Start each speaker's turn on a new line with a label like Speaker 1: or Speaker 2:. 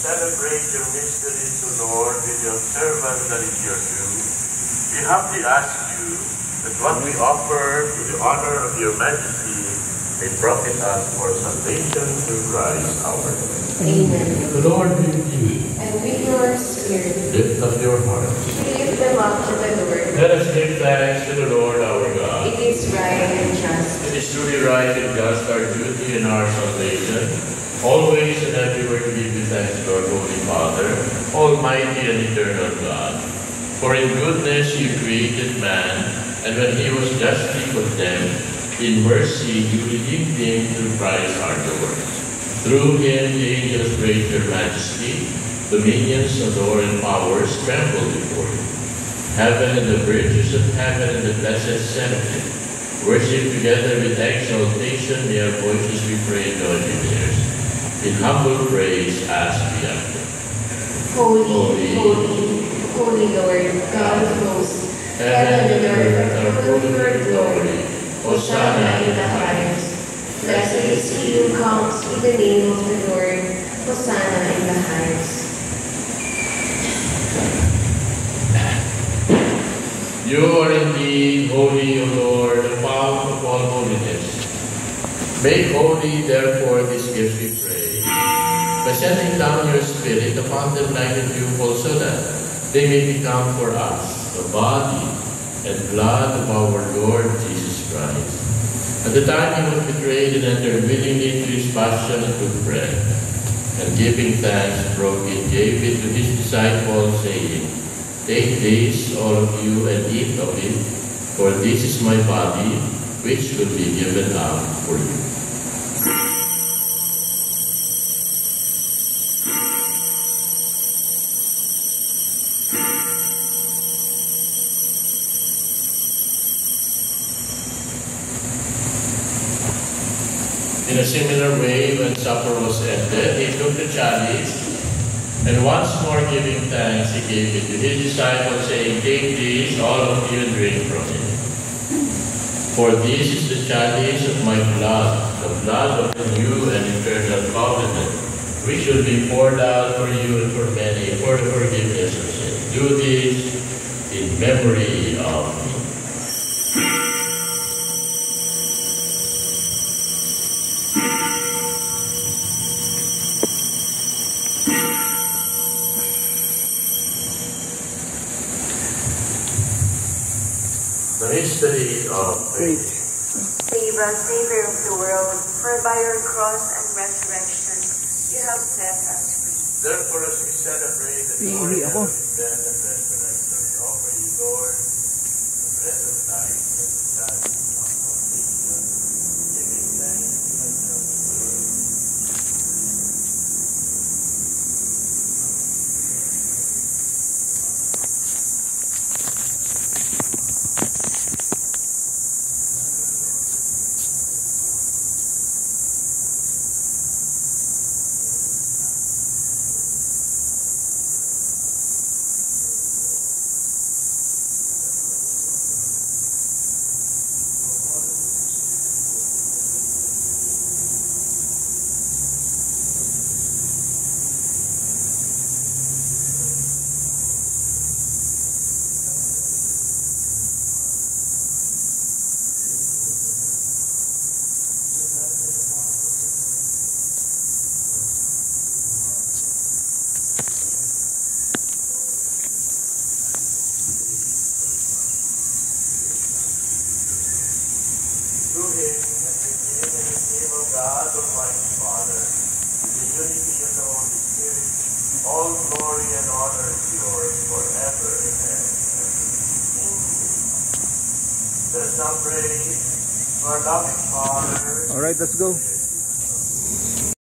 Speaker 1: celebrate your mysteries, O Lord, with the observance that is your due, we humbly ask you that what we offer to the honor of your majesty may profit us for salvation through Christ our Lord.
Speaker 2: Amen.
Speaker 1: The Lord be with you.
Speaker 2: And with your spirit.
Speaker 1: Lift up your hearts.
Speaker 2: We lift them up to the Lord.
Speaker 1: Let us give thanks to the Lord our God.
Speaker 2: It is right and just.
Speaker 1: It is truly right and just, our duty and our salvation, always and everywhere to give you thanks, Lord, Holy Father, Almighty and eternal God. For in goodness you created man, and when he was justly condemned, in mercy you redeemed him through Christ our Lord. Through him the angels praise your majesty, dominions adore and powers tremble before you. Heaven and the virtues of heaven and the blessed seraphim worship together with exaltation, may our voices be praised, Lord, in theirs. In humble praise as we enter.
Speaker 2: Holy, holy, holy Lord, God of hosts, heaven and earth are full of your glory. Hosanna in the highest. Blessed is he who comes in the name of the Lord. Hosanna in the highest.
Speaker 1: You are indeed holy, O Lord, the fount of all holiness. Make holy, therefore, these gifts, we pray, by sending down your Spirit upon them like a dewfall, so that they may become for us the body and blood of our Lord Jesus Christ. At the time he was betrayed and entered willingly into his passion, and took bread, and giving thanks, broke it, gave it to his disciples, saying, Take this, all of you, and eat of it, for this is my body, which will be given up for you. In a similar way, when supper was ended, he took the chalice, and once more giving thanks, he gave it to his disciples, saying, Take this, all of you, and drink from it. For this is the chalice of my blood, the blood of the new and eternal covenant, which will be poured out for you and for many for the forgiveness of sins. Do this in memory of me. The mystery of faith.
Speaker 3: Save us, Savior of the world, for by your cross and resurrection you have set us free.
Speaker 1: Therefore, as we celebrate the glory of his death and resurrection, we offer you, Lord, the bread of life and the chalice of salvation, giving thanks to yourself, Lord. Through him, and with him, and in him, O God, Almighty Father, in the unity of the Holy Spirit, all glory and honor is yours forever and ever. Let us now pray to our loving Father.
Speaker 4: All right, let's go.